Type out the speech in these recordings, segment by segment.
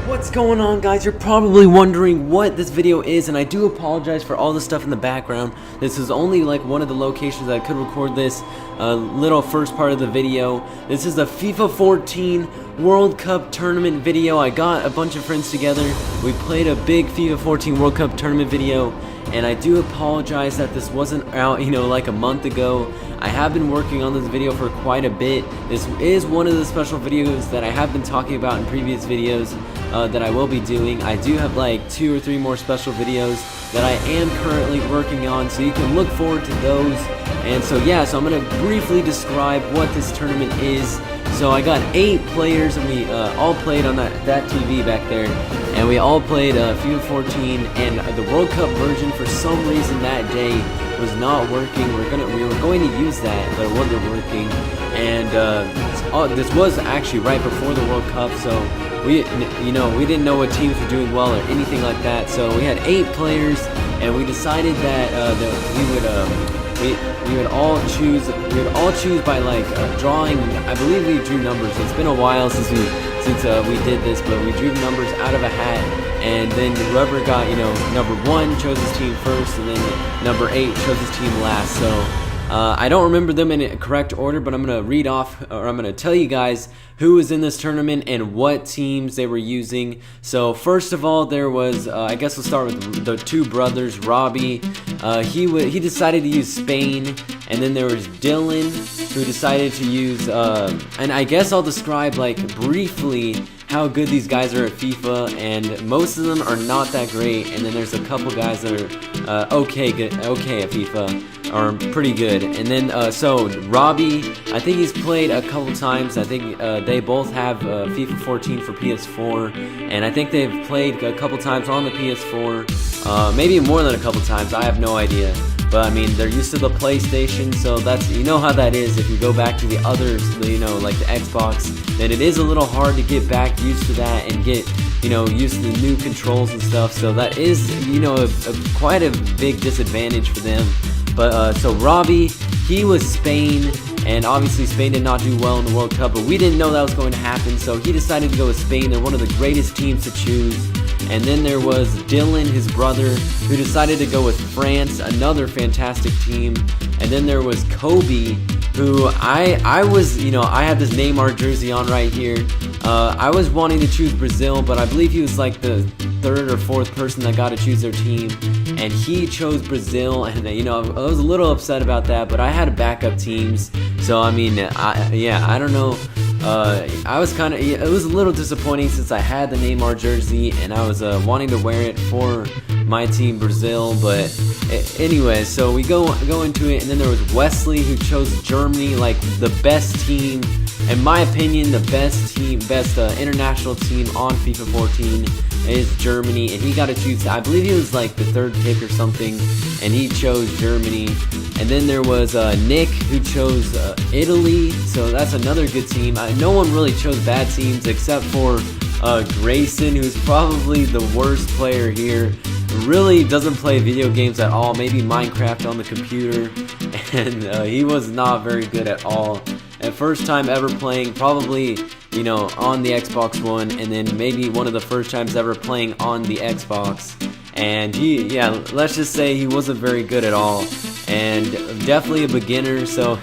What's going on, guys? You're probably wondering what this video is, and I do apologize for all the stuff in the background. This is only like one of the locations that I could record this little first part of the video. This is the FIFA 14 World Cup tournament video. I got a bunch of friends together. We played a big FIFA 14 World Cup tournament video, and I do apologize that this wasn't out, like a month ago. I have been working on this video for quite a bit. This is one of the special videos that I have been talking about in previous videos that I will be doing. I do have like 2 or 3 more special videos that I am currently working on, so you can look forward to those. And so yeah, so I'm going to briefly describe what this tournament is. So I got 8 players, and we all played on that TV back there, and we all played FIFA 14, and the World Cup version for some reason that day was not working. We were going to use that, but it wasn't working. And this was actually right before the World Cup, so we didn't know what teams were doing well or anything like that. So we had 8 players, and we decided that we would all choose by like drawing. I believe we drew numbers. It's been a while since we did this, but we drew numbers out of a hat, and then whoever got number 1 chose his team first, and then number 8 chose his team last. So I don't remember them in a correct order, but I'm gonna read off, or I'm gonna tell you guys who was in this tournament and what teams they were using. So first of all, there was I guess we'll start with the 2 brothers, Robbie. He decided to use Spain, and then there was Dylan, who decided to use and I guess I'll describe like briefly how good these guys are at FIFA, and most of them are not that great, and then there's a couple guys that are okay at FIFA, or pretty good. And then so Robbie, I think he's played a couple times. I think they both have FIFA 14 for PS4, and I think they've played a couple times on the PS4, maybe more than a couple times, I have no idea. But I mean, they're used to the PlayStation, so that's, how that is. If you go back to the others, like the Xbox, then it is a little hard to get back used to that and get, used to the new controls and stuff. So that is, quite a big disadvantage for them. But so Robbie, he was Spain, and obviously Spain did not do well in the World Cup, but we didn't know that was going to happen, so he decided to go with Spain. They're one of the greatest teams to choose. And then there was Dylan, his brother, who decided to go with France, another fantastic team. And then there was Kobe, who I was, I have this Neymar jersey on right here. I was wanting to choose Brazil, but I believe he was like the 3rd or 4th person that got to choose their team, and he chose Brazil. And I was a little upset about that, but I had backup teams, so I mean, I don't know. I was it was a little disappointing since I had the Neymar jersey and I was wanting to wear it for my team Brazil, but anyway, so we go into it. And then there was Wesley, who chose Germany, like the best team, in my opinion. The best international team on FIFA 14 is Germany, and he got to choose, I believe he was like the 3rd pick or something, and he chose Germany. And then there was Nick, who chose Italy, so that's another good team. No one really chose bad teams except for Grayson, who's probably the worst player here. Really doesn't play video games at all, maybe Minecraft on the computer, and he was not very good at all. And first time ever playing, probably, on the Xbox One, and then maybe one of the first times ever playing on the Xbox. And let's just say he wasn't very good at all, and definitely a beginner. So,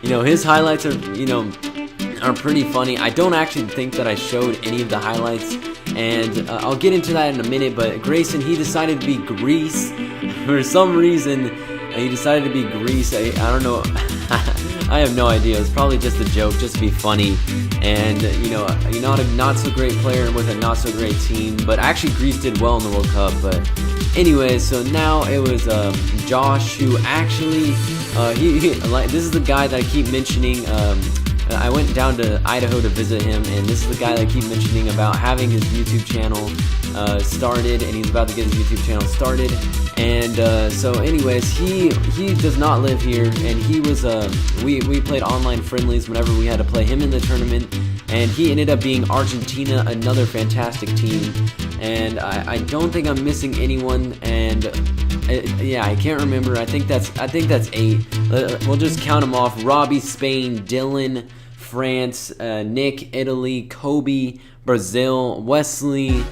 his highlights are pretty funny. I don't actually think that I showed any of the highlights, and I'll get into that in a minute. But Grayson, he decided to be Greece for some reason. He decided to be Greece. I don't know. I have no idea. It's probably just a joke, just to be funny. And a not so great player with a not so great team. But actually, Greece did well in the World Cup. But anyways, so now it was Josh, who actually this is the guy that I keep mentioning. I went down to Idaho to visit him, and this is the guy that I keep mentioning about having his YouTube channel started, and he's about to get his YouTube channel started. And so anyways, he does not live here, and he was we played online friendlies whenever we had to play him in the tournament, and he ended up being Argentina, another fantastic team. And I don't think I'm missing anyone, and I can't remember. I think that's 8. We'll just count them off: Robbie, Spain; Dylan, France; Nick, Italy; Kobe, Brazil, Wesley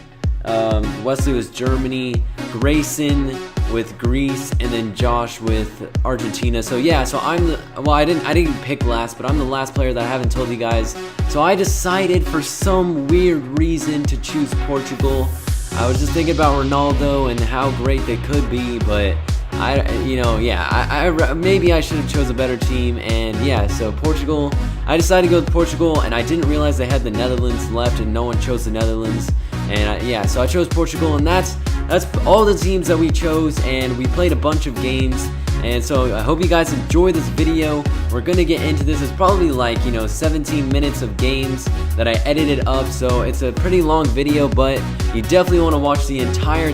was Germany, Grayson with Greece, and then Josh with Argentina. So yeah, so I didn't pick last, but I'm the last player that I haven't told you guys. So I decided for some weird reason to choose Portugal. I was just thinking about Ronaldo and how great they could be, but maybe I should have chose a better team. And yeah, so Portugal, I decided to go with Portugal, and I didn't realize they had the Netherlands left and no one chose the Netherlands. And so I chose Portugal, and that's all the teams that we chose, and we played a bunch of games. And so I hope you guys enjoy this video. We're gonna get into this. It's probably like 17 minutes of games that I edited up, so it's a pretty long video, but you definitely want to watch the entire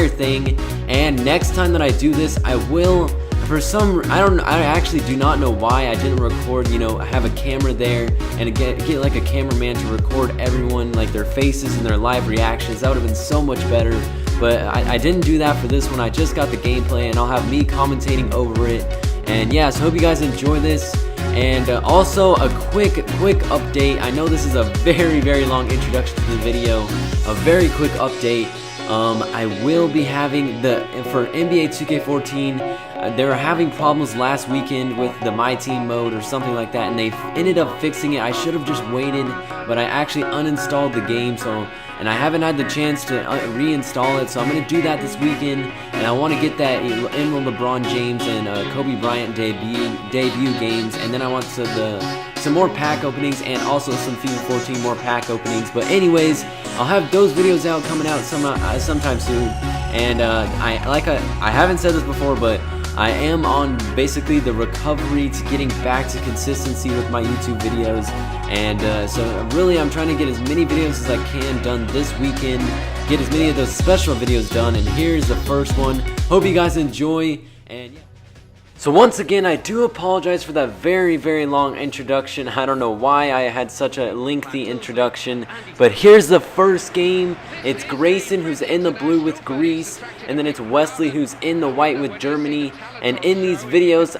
thing. And next time that I do this, I will, I actually do not know why I didn't record, have a camera there and get like a cameraman to record everyone, like their faces and their live reactions. That would have been so much better. But I didn't do that for this one. I just got the gameplay, and I'll have me commentating over it. And yeah, so hope you guys enjoy this. And also a quick update. I know this is a very long introduction to the video. A very quick update. I will be having for NBA 2K14. They were having problems last weekend with the My Team mode or something like that, and they ended up fixing it. I should have just waited, but I actually uninstalled the game, and I haven't had the chance to reinstall it, so I'm going to do that this weekend, and I want to get that Emerald LeBron James and Kobe Bryant debut games, and then I want some more pack openings, and also some FIFA 14 more pack openings. But anyways, I'll have those videos out coming out sometime soon. And I haven't said this before, but I am on basically the recovery to getting back to consistency with my YouTube videos. And so really I'm trying to get as many videos as I can done this weekend, get as many of those special videos done, and here's the first one. Hope you guys enjoy. And yeah. So once again, I do apologize for that very long introduction. I don't know why I had such a lengthy introduction, but here's the first game. It's Grayson, who's in the blue with Greece, and then it's Wesley, who's in the white with Germany. And in these videos,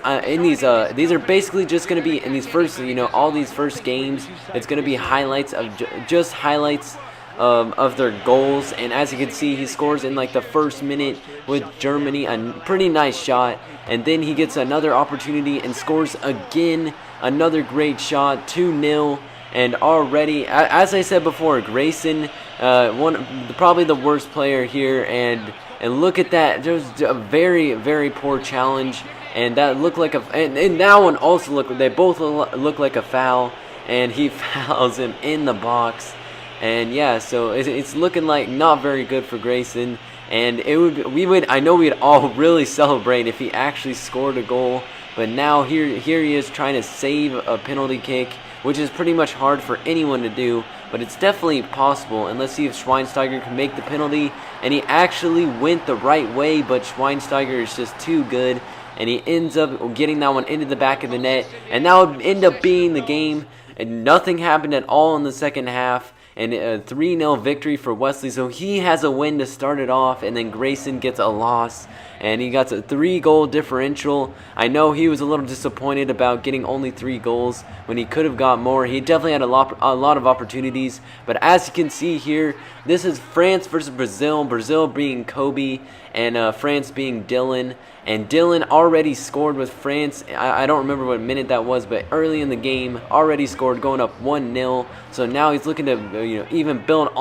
these are basically just going to be, in these first, all these first games, it's going to be highlights of just highlights of their goals. And as you can see, he scores in like the first minute with Germany, a pretty nice shot, and then he gets another opportunity and scores again, another great shot, 2-0. And already, as I said before, Grayson, probably the worst player here, and look at that, just a very poor challenge, and that looked like and that one also they both look like a foul, and he fouls him in the box. And yeah, so it's looking like not very good for Grayson. And I know we'd all really celebrate if he actually scored a goal. But now here he is trying to save a penalty kick, which is pretty much hard for anyone to do. But it's definitely possible. And let's see if Schweinsteiger can make the penalty. And he actually went the right way, but Schweinsteiger is just too good. And he ends up getting that one into the back of the net. And that would end up being the game. And nothing happened at all in the second half. And a 3-0 victory for Wesley, so he has a win to start it off, and then Grayson gets a loss, and he got a 3-goal differential. I know he was a little disappointed about getting only 3 goals when he could have got more. He definitely had a lot of opportunities, but as you can see here, this is France versus Brazil. Brazil being Kobe, and France being Dylan. And Dylan already scored with France. I don't remember what minute that was, but early in the game, already scored, going up 1-0. So now he's looking to even build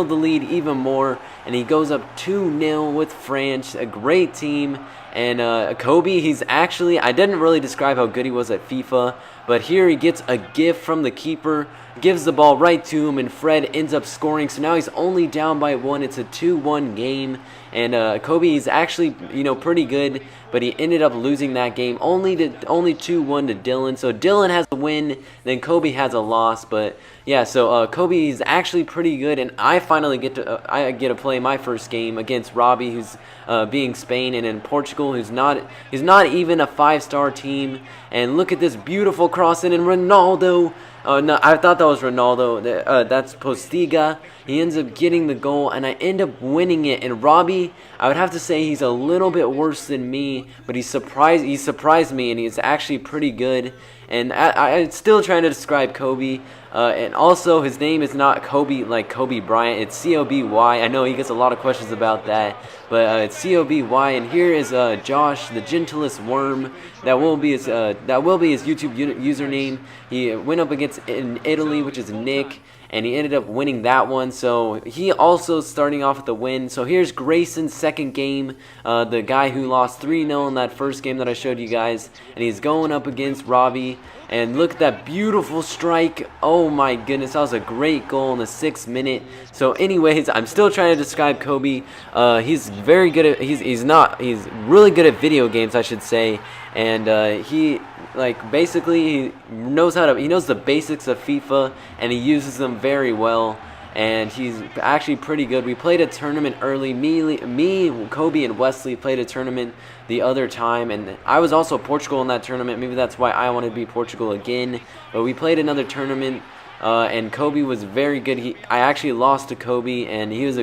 the lead even more, and he goes up 2-0 with France, a great team. And Kobe, he's actually, I didn't really describe how good he was at FIFA, but here he gets a gift from the keeper, gives the ball right to him, and Fred ends up scoring. So now he's only down by 1. It's a 2-1 game. And Kobe is actually, pretty good, but he ended up losing that game only 2-1 to Dylan. So Dylan has a win, then Kobe has a loss. But yeah, so Kobe is actually pretty good, and I finally get to play my first game against Robbie, who's being Spain, and in Portugal, who's not even a 5-star team. And look at this beautiful cross in, and Ronaldo. No, I thought that was Ronaldo. That's Postiga. He ends up getting the goal, and I end up winning it. And Robbie, I would have to say he's a little bit worse than me, but he surprised me, and he's actually pretty good. and I'm still trying to describe Kobe. And also, his name is not Kobe like Kobe Bryant. It's C-O-B-Y. I know he gets a lot of questions about that, but it's C-O-B-Y. And here is Josh, the gentlest worm. That will be his YouTube username. He went up against in Italy, which is Nick, and he ended up winning that one. So he also starting off with the win. So here's Grayson's second game, the guy who lost 3-0 in that first game that I showed you guys, and he's going up against Robbie. And look at that beautiful strike. Oh my goodness, that was a great goal in the 6th minute. So anyways, I'm still trying to describe Kobe. He's very good at he's really good at video games, I should say. And he basically he knows the basics of FIFA, and he uses them very well. And he's actually pretty good. We played a tournament early. Me, Kobe, and Wesley played a tournament the other time, and I was also Portugal in that tournament. Maybe that's why I wanted to be Portugal again. But we played another tournament, and Kobe was very good. I actually lost to Kobe, and he was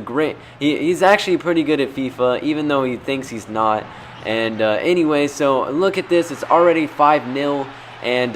he's actually pretty good at FIFA, even though he thinks he's not. And anyway, so look at this. It's already 5-0. And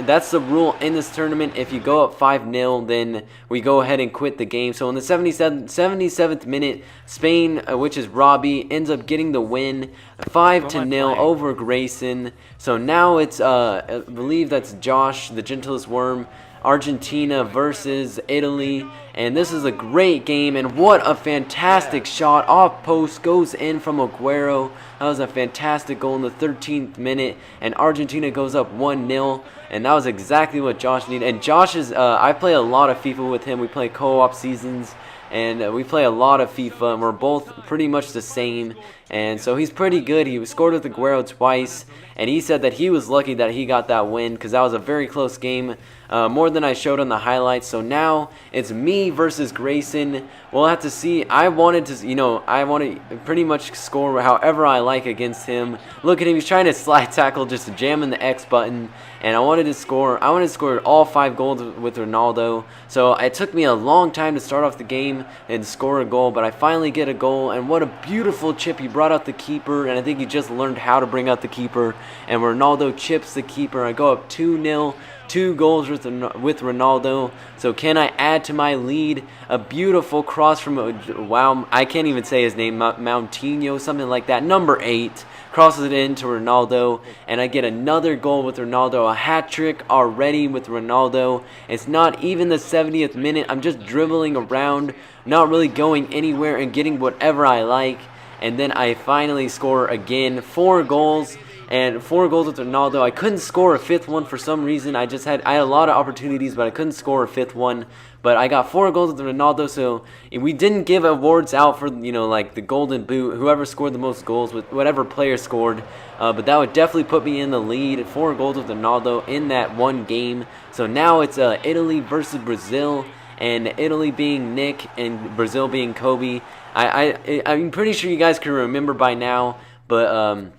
that's the rule in this tournament. If you go up 5-0, then we go ahead and quit the game. So in the 77th minute, Spain, which is Robbie, ends up getting the win, 5-0 over Grayson. So now it's, I believe that's Josh, the gentlest worm, Argentina versus Italy, and this is a great game. And what a fantastic shot off post, goes in from Aguero. That was a fantastic goal in the 13th minute, and Argentina goes up 1-0, and that was exactly what Josh needed. And Josh is I play a lot of FIFA with him. We play co-op seasons, and we play a lot of FIFA, and we're both pretty much the same. And so he's pretty good. He scored with Aguero twice, and he said that he was lucky that he got that win because that was a very close game, more than I showed on the highlights. So now it's me versus Grayson. We'll have to see. I wanted to pretty much score however I like against him. Look at him. He's trying to slide tackle, just jamming the X button. And I wanted to score all 5 goals with Ronaldo. So it took me a long time to start off the game and score a goal, but I finally get a goal. And what a beautiful chip. He brought out the keeper, and I think he just learned how to bring out the keeper. And Ronaldo chips the keeper. I go up 2-0. 2 goals with Ronaldo. So can I add to my lead? A beautiful cross from, wow, I can't even say his name, Moutinho, something like that. Number 8 crosses it into Ronaldo, and I get another goal with Ronaldo. A hat trick already with Ronaldo. It's not even the 70th minute. I'm just dribbling around, not really going anywhere and getting whatever I like. And then I finally score again. 4 goals. And 4 goals with Ronaldo. I couldn't score a 5th one for some reason. I had a lot of opportunities, but I couldn't score a 5th one. But I got 4 goals with Ronaldo, so we didn't give awards out for, like the Golden Boot, whoever scored the most goals with whatever player scored. But that would definitely put me in the lead. 4 goals with Ronaldo in that one game. So now it's Italy versus Brazil, and Italy being Nick and Brazil being Kobe. I'm pretty sure you guys can remember by now, but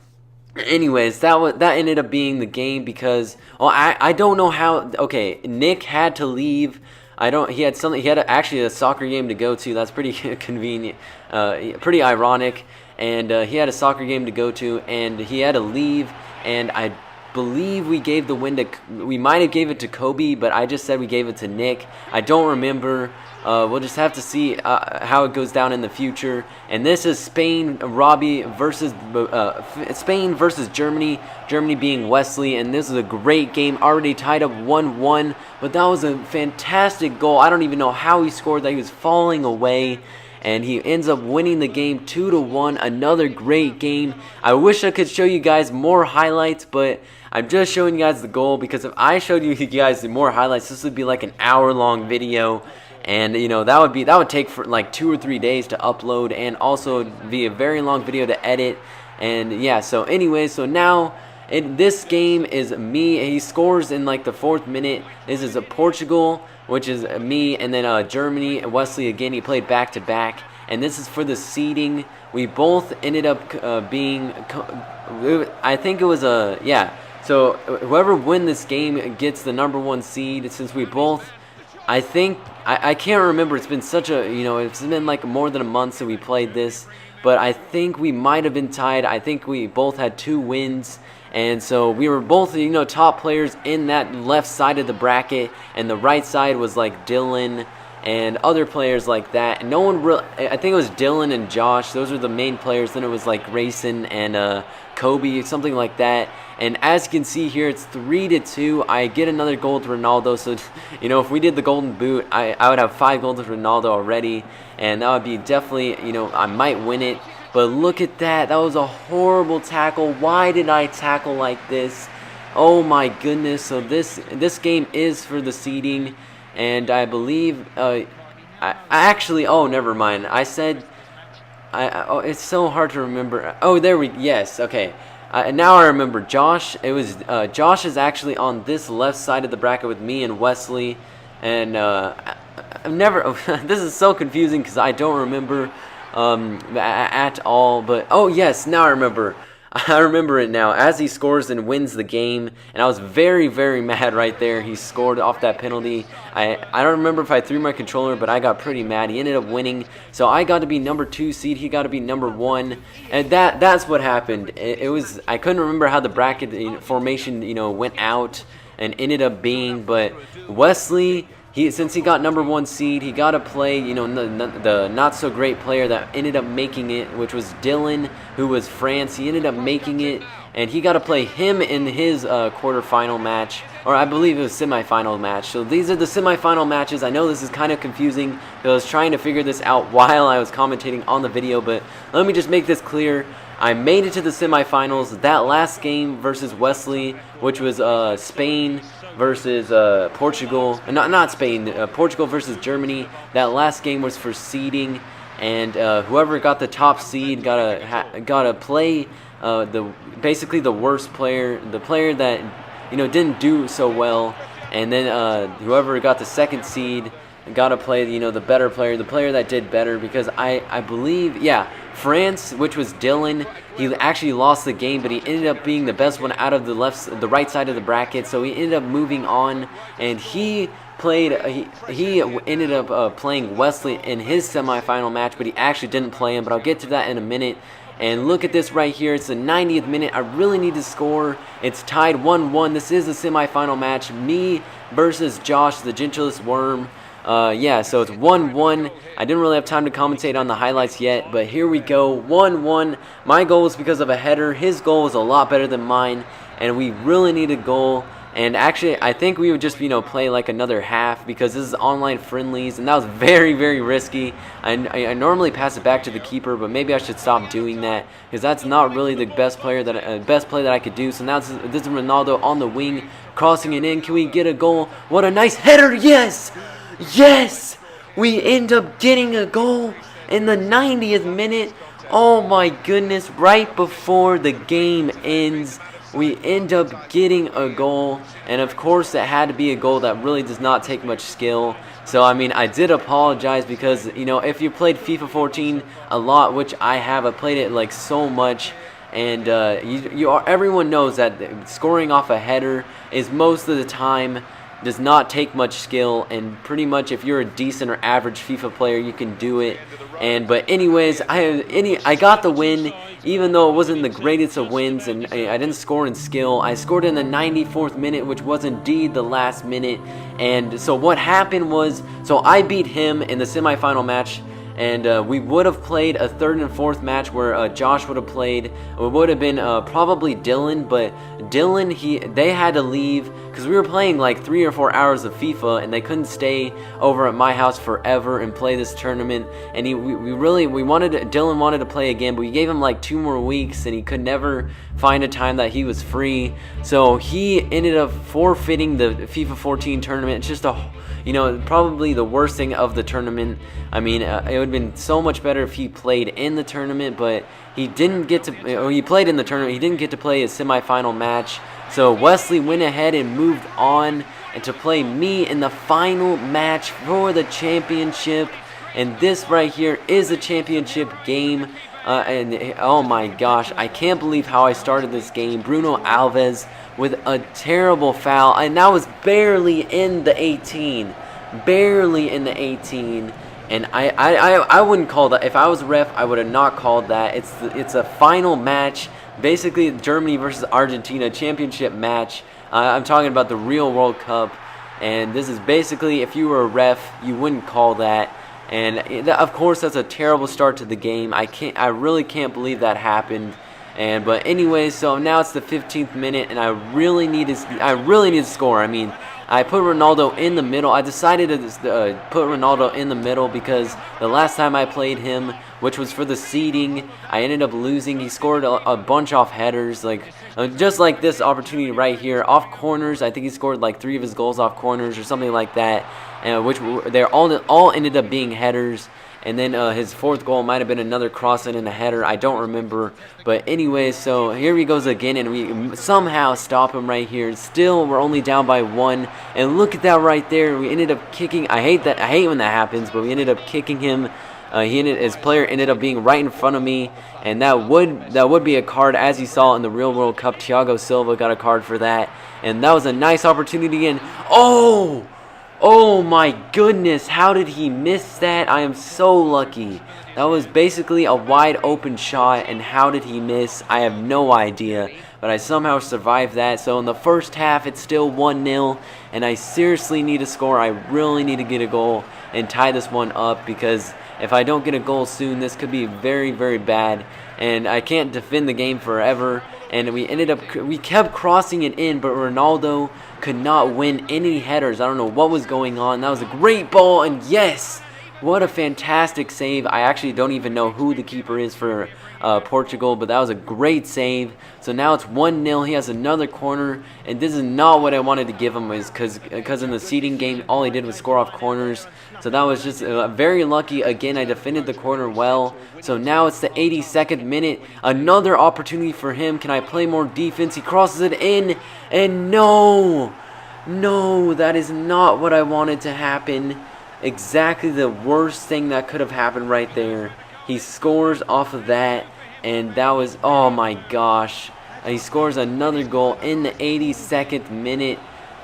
anyways, that ended up being the game because, well, I don't know how. Okay, Nick had to leave. He had actually a soccer game to go to. That's pretty convenient, pretty ironic. And he had a soccer game to go to, and he had to leave. And I believe we gave the win to. We might have gave it to Kobe, but I just said we gave it to Nick. I don't remember. We'll just have to see how it goes down in the future. And this is Spain, Robbie versus Spain versus Germany. Germany being Wesley, and this is a great game. Already tied up 1-1, but that was a fantastic goal. I don't even know how he scored that. He was falling away, and he ends up winning the game 2-1. Another great game. I wish I could show you guys more highlights, but I'm just showing you guys the goal because if I showed you guys more highlights, this would be like an hour-long video. And that would take for like 2 or 3 days to upload, and also be a very long video to edit. And yeah, so anyways, so now this game is me. He scores in like the 4th minute. This is a Portugal, which is me, and then Germany and Wesley again. He played back to back, and this is for the seeding. We both ended up being, I think it was So whoever wins this game gets the #1 seed. Since we both, I think, I can't remember. It's been such a, it's been like more than a month since we played this. But I think we might have been tied. I think we both had 2 wins. And so we were both, you know, top players in that left side of the bracket, and the right side was like Dylan and other players like that. And no one really, I think it was Dylan and Josh, those were the main players. Then it was like Grayson and Kobe, something like that. And as you can see here, it's 3-2. I get another goal to Ronaldo. So, you know, if we did the golden boot, I would have 5 goals to Ronaldo already. And that would be definitely, you know, I might win it. But look at that. That was a horrible tackle. Why did I tackle like this? Oh my goodness. So this game is for the seeding. And I believe, I actually, oh, never mind. I said, oh, it's so hard to remember. Oh, yes, okay. Now I remember. Josh is actually on this left side of the bracket with me and Wesley, and I've never. This is so confusing because I don't remember at all. But oh yes, now I remember. I remember it now. As he scores and wins the game, and I was very, very mad right there. He scored off that penalty. I don't remember if I threw my controller, but I got pretty mad. He ended up winning, so I got to be number 2 seed. He got to be number 1, and that's what happened. It was, I couldn't remember how the bracket formation, you know, went out and ended up being, but Wesley, since he got number 1 seed, he got to play, you know, the not so great player that ended up making it, which was Dylan, who was France. He ended up making it, and he got to play him in his quarterfinal match, or I believe it was semifinal match. So these are the semifinal matches. I know this is kind of confusing. I was trying to figure this out while I was commentating on the video, but let me just make this clear. I made it to the semifinals. That last game versus Wesley, which was Spain versus Portugal, not Spain, Portugal versus Germany. That last game was for seeding, and whoever got the top seed gotta play basically the worst player, the player that, you know, didn't do so well, and then whoever got the second seed got to play, you know, the better player, the player that did better, because I believe, yeah, France, which was Dylan, he actually lost the game, but he ended up being the best one out of the right side of the bracket, so he ended up moving on, and he ended up playing Wesley in his semifinal match, but he actually didn't play him, but I'll get to that in a minute. And look at this right here. It's the 90th minute. I really need to score. It's tied 1-1. This is a semifinal match. Me versus Josh, the gentlest worm. Yeah, so it's 1-1. I didn't really have time to commentate on the highlights yet, but here we go. 1-1. My goal was because of a header. His goal was a lot better than mine, and we really need a goal. And actually, I think we would just, you know, play like another half, because this is online friendlies, and that was very, very risky. I normally pass it back to the keeper, but maybe I should stop doing that, because that's not really the best play that I could do. So now this is Ronaldo on the wing, crossing it in. Can we get a goal? What a nice header! Yes! Yes! We end up getting a goal in the 90th minute. Oh my goodness, right before the game ends, we end up getting a goal, and of course it had to be a goal that really does not take much skill. So I mean, I did apologize, because, you know, if you played FIFA 14 a lot, which I have, I played it like so much, and everyone knows that scoring off a header is most of the time does not take much skill, and pretty much if you're a decent or average FIFA player, you can do it. But anyways, I got the win, even though it wasn't the greatest of wins, and I didn't score in skill. I scored in the 94th minute, which was indeed the last minute. And so what happened was, so I beat him in the semifinal match, and we would have played a third and fourth match where Josh would have played. It would have been probably Dylan, but Dylan, they had to leave because we were playing like 3 or 4 hours of FIFA, and they couldn't stay over at my house forever and play this tournament. And Dylan wanted to play again, but we gave him like 2 more weeks, and he could never find a time that he was free. So he ended up forfeiting the FIFA 14 tournament. It's just probably the worst thing of the tournament. I mean, it would have been so much better if he played in the tournament, but he didn't get to, or he played in the tournament, he didn't get to play his semifinal match. So Wesley went ahead and moved on and to play me in the final match for the championship. And this right here is a championship game. And oh my gosh, I can't believe how I started this game. Bruno Alves with a terrible foul, and that was barely in the 18. Barely in the 18. And I wouldn't call that. If I was a ref, I would have not called that. It's a final match. basically Germany versus Argentina championship match. I'm talking about the real World Cup, and this is basically, if you were a ref, you wouldn't call that. And of course, that's a terrible start to the game. I really can't believe that happened. But anyways, so now it's the 15th minute, and I really need to score. I mean, I put Ronaldo in the middle. I decided to put Ronaldo in the middle because the last time I played him, which was for the seeding, I ended up losing. He scored a bunch off headers, like just like this opportunity right here, off corners. I think he scored like 3 of his goals off corners or something like that, which they're all ended up being headers. And then his 4th goal might have been another cross-in and a header. I don't remember. But anyway, so here he goes again, and we somehow stop him right here. Still, we're only down by 1. And look at that right there. We ended up kicking. I hate when that happens, but we ended up kicking him. His player ended up being right in front of me, and that would be a card, as you saw in the real World Cup. Thiago Silva got a card for that, and that was a nice opportunity. And oh my goodness, how did he miss that? I am so lucky. That was basically a wide open shot, and how did he miss? I have no idea, but I somehow survived that. So in the first half, it's still 1-0, and I seriously need to score. I really need to get a goal and tie this one up, because if I don't get a goal soon, this could be very, very bad, and I can't defend the game forever. And we kept crossing it in, but Ronaldo could not win any headers. I don't know what was going on. That was a great ball, and yes, what a fantastic save. I actually don't even know who the keeper is for Portugal, but that was a great save. So now it's 1-0. He has another corner, and this is not what I wanted to give him, because in the seeding game, all he did was score off corners. So that was just very lucky. Again, I defended the corner well. So now it's the 82nd minute. Another opportunity for him. Can I play more defense? He crosses it in, and no, that is not what I wanted to happen. Exactly the worst thing that could have happened right there. He scores off of that, and that was, oh my gosh. He scores another goal in the 82nd minute.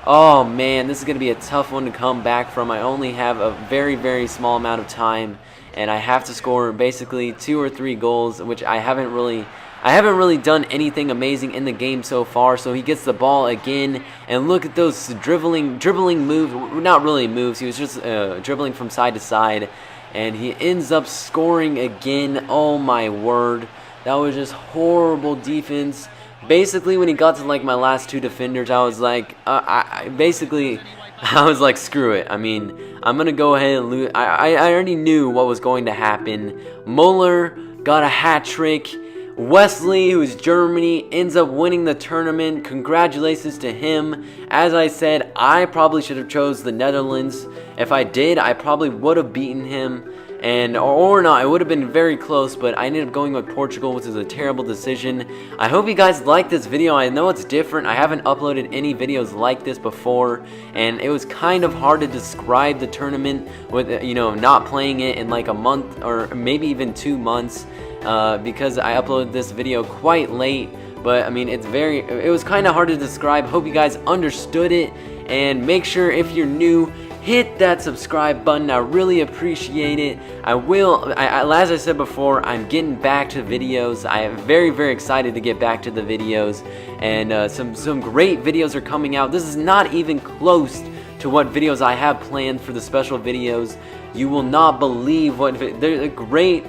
Oh man, this is going to be a tough one to come back from. I only have a very, very small amount of time, and I have to score basically 2 or 3 goals, which I haven't really done anything amazing in the game so far. So he gets the ball again, and look at those dribbling moves. Not really moves, he was just dribbling from side to side, and he ends up scoring again. Oh my word, that was just horrible defense. Basically, when he got to like my last 2 defenders, I was like, I was like, screw it. I mean, I'm gonna go ahead and lose. I already knew what was going to happen. Muller got a hat trick. Wesley, who is Germany, ends up winning the tournament. Congratulations to him. As I said, I probably should have chose the Netherlands. If I did, I probably would have beaten him. Or not, it would have been very close, but I ended up going with Portugal, which is a terrible decision. I hope you guys liked this video. I know it's different. I haven't uploaded any videos like this before, and it was kind of hard to describe the tournament with, not playing it in like a month or maybe even 2 months, because I uploaded this video quite late. But I mean, it was kind of hard to describe. Hope you guys understood it, and make sure, if you're new, hit that subscribe button. I really appreciate it. As I said before, I'm getting back to videos. I am very, very excited to get back to the videos, and some great videos are coming out. This is not even close to what videos I have planned for the special videos. You will not believe they're great,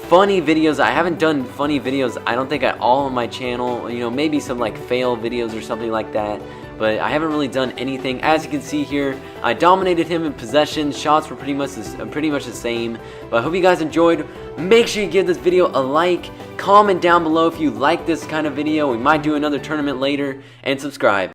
funny videos. I haven't done funny videos, I don't think, at all on my channel. Maybe some like fail videos or something like that, but I haven't really done anything. As you can see here, I dominated him in possession. Shots were pretty much the same. But I hope you guys enjoyed. Make sure you give this video a like. Comment down below if you like this kind of video. We might do another tournament later. And subscribe.